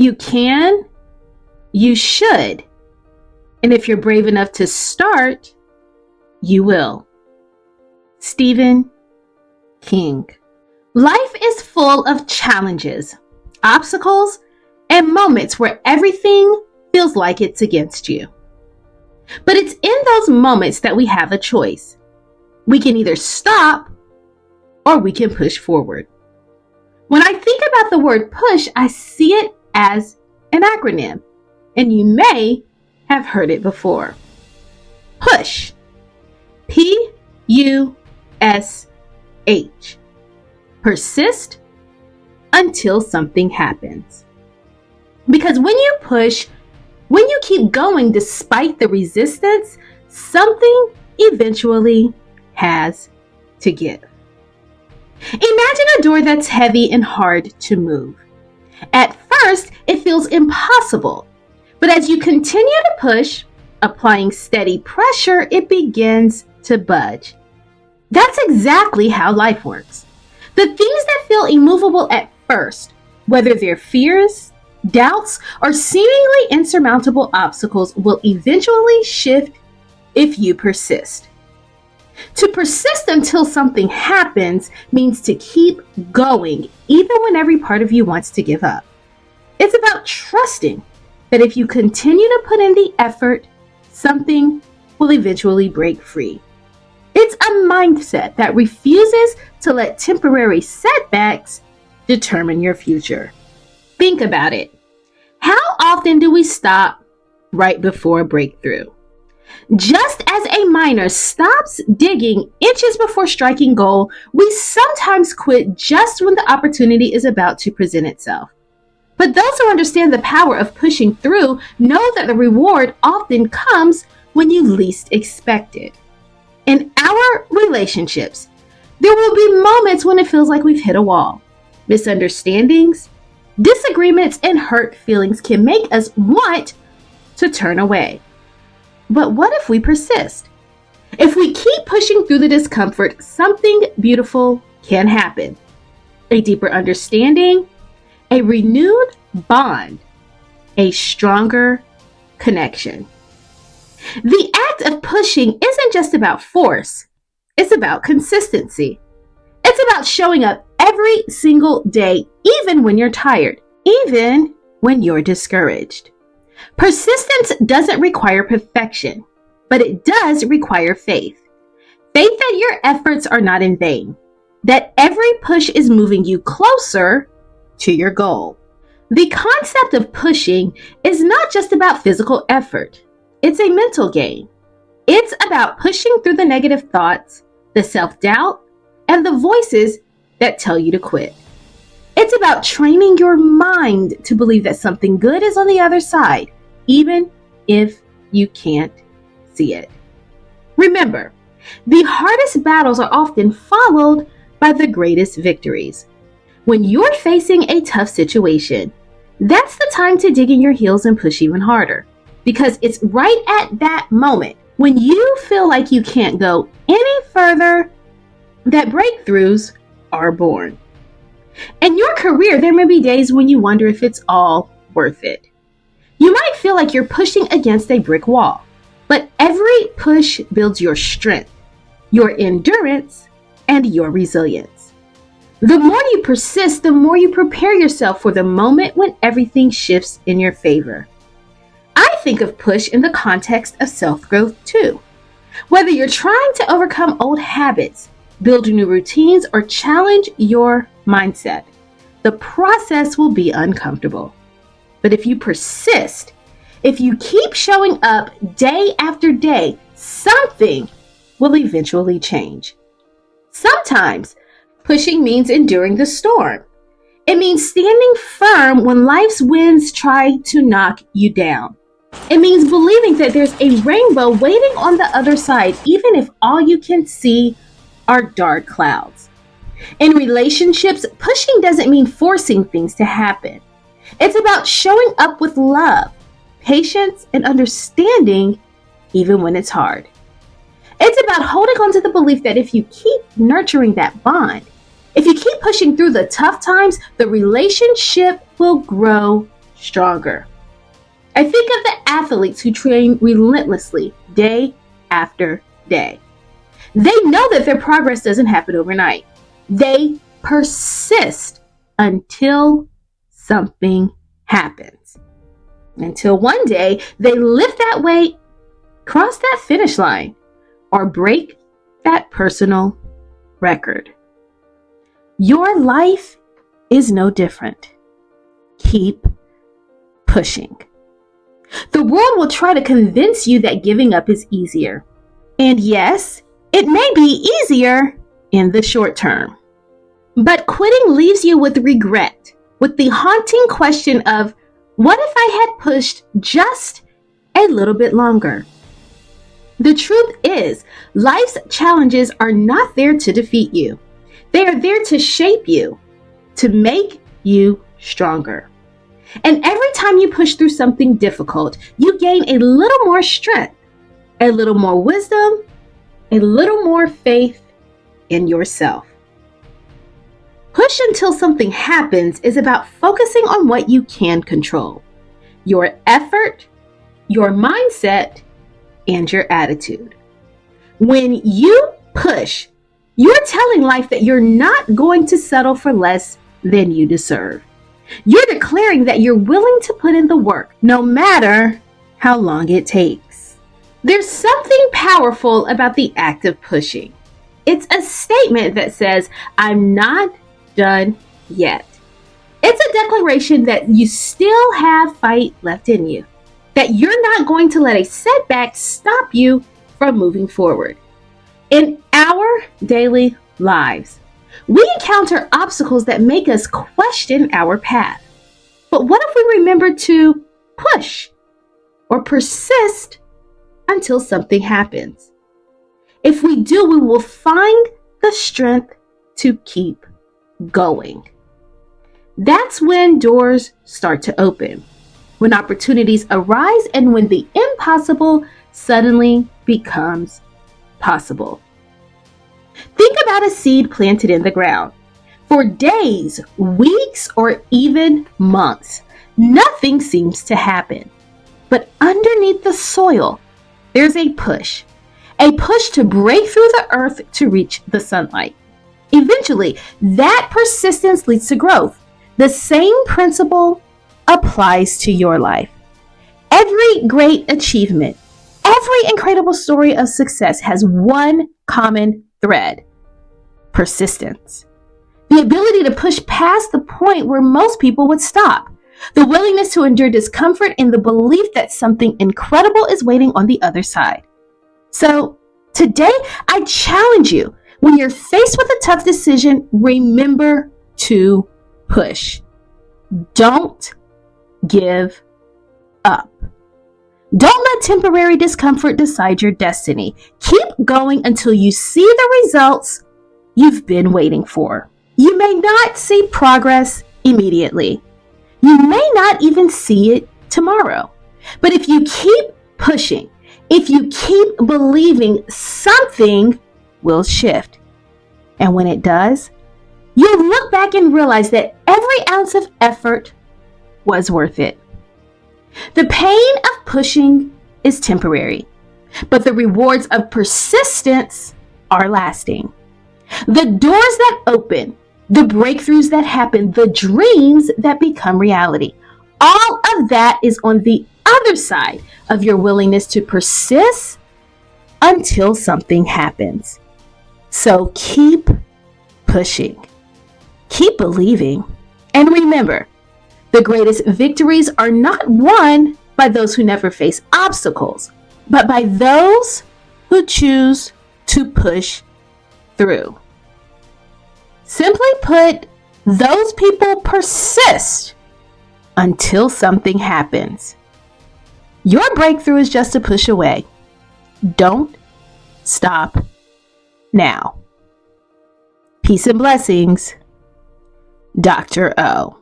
You can, you should, and if you're brave enough to start, you will. Stephen King. Life is full of challenges, obstacles, and moments where everything feels like it's against you. But it's in those moments that we have a choice. We can either stop or we can push forward. When I think about the word push, I see it as an acronym, and you may have heard it before. Push. P-U-S-H. Persist until something happens. Because when you push, when you keep going despite the resistance, something eventually has to give. Imagine a door that's heavy and hard to move. At first, it feels impossible, but as you continue to push, applying steady pressure, it begins to budge. That's exactly how life works. The things that feel immovable at first, whether they're fears, doubts, or seemingly insurmountable obstacles, will eventually shift if you persist. To persist until something happens means to keep going, even when every part of you wants to give up. It's about trusting that if you continue to put in the effort, something will eventually break free. It's a mindset that refuses to let temporary setbacks determine your future. Think about it. How often do we stop right before a breakthrough? Just as a miner stops digging inches before striking gold, we sometimes quit just when the opportunity is about to present itself. But those who understand the power of pushing through know that the reward often comes when you least expect it. In our relationships, there will be moments when it feels like we've hit a wall. Misunderstandings, disagreements, and hurt feelings can make us want to turn away. But what if we persist? If we keep pushing through the discomfort, something beautiful can happen. A deeper understanding, a renewed bond, a stronger connection. The act of pushing isn't just about force. It's about consistency. It's about showing up every single day, even when you're tired, even when you're discouraged. Persistence doesn't require perfection, but it does require faith. Faith that your efforts are not in vain, that every push is moving you closer to your goal. The concept of pushing is not just about physical effort. It's a mental game. It's about pushing through the negative thoughts, the self-doubt, and the voices that tell you to quit. It's about training your mind to believe that something good is on the other side, even if you can't see it. Remember, the hardest battles are often followed by the greatest victories. When you're facing a tough situation, that's the time to dig in your heels and push even harder. Because it's right at that moment when you feel like you can't go any further that breakthroughs are born. In your career, there may be days when you wonder if it's all worth it. You might feel like you're pushing against a brick wall, but every push builds your strength, your endurance, and your resilience. The more you persist, the more you prepare yourself for the moment when everything shifts in your favor. I think of push in the context of self-growth too. Whether you're trying to overcome old habits, build new routines, or challenge your mindset, the process will be uncomfortable. But if you persist, if you keep showing up day after day, something will eventually change. Sometimes pushing means enduring the storm. It means standing firm when life's winds try to knock you down. It means believing that there's a rainbow waiting on the other side, even if all you can see are dark clouds. In relationships, pushing doesn't mean forcing things to happen. It's about showing up with love, patience, and understanding, even when it's hard. It's about holding on to the belief that if you keep nurturing that bond, if you keep pushing through the tough times, the relationship will grow stronger. I think of the athletes who train relentlessly day after day. They know that their progress doesn't happen overnight. They persist until something happens. Until one day they lift that weight, cross that finish line, or break that personal record. Your life is no different. Keep pushing. The world will try to convince you that giving up is easier. And yes, it may be easier in the short term. But quitting leaves you with regret, with the haunting question of, what if I had pushed just a little bit longer? The truth is, life's challenges are not there to defeat you. They are there to shape you, to make you stronger. And every time you push through something difficult, you gain a little more strength, a little more wisdom, a little more faith in yourself. Push until something happens is about focusing on what you can control: your effort, your mindset, and your attitude. When you push, you're telling life that you're not going to settle for less than you deserve. You're declaring that you're willing to put in the work, no matter how long it takes. There's something powerful about the act of pushing. It's a statement that says, I'm not done yet. It's a declaration that you still have fight left in you, that you're not going to let a setback stop you from moving forward. In our daily lives, we encounter obstacles that make us question our path. But what if we remember to push or persist until something happens? If we do, we will find the strength to keep going. That's when doors start to open, when opportunities arise, and when the impossible suddenly becomes possible. Think about a seed planted in the ground. For days, weeks, or even months, nothing seems to happen. But underneath the soil, there's a push to break through the earth to reach the sunlight. Eventually, that persistence leads to growth. The same principle applies to your life. Every great achievement, every incredible story of success has one common thread: persistence. The ability to push past the point where most people would stop. The willingness to endure discomfort and the belief that something incredible is waiting on the other side. So today, I challenge you, when you're faced with a tough decision, remember to push. Don't give up. Don't let temporary discomfort decide your destiny. Keep going until you see the results you've been waiting for. You may not see progress immediately. You may not even see it tomorrow. But if you keep pushing, if you keep believing, something will shift. And when it does, you'll look back and realize that every ounce of effort was worth it. The pain of pushing is temporary, but the rewards of persistence are lasting. The doors that open, the breakthroughs that happen, the dreams that become reality, all of that is on the other side of your willingness to persist until something happens. So keep pushing, keep believing, and remember, the greatest victories are not won by those who never face obstacles, but by those who choose to push through. Simply put, those people persist until something happens. Your breakthrough is just a push away. Don't stop now. Peace and blessings, Dr. O.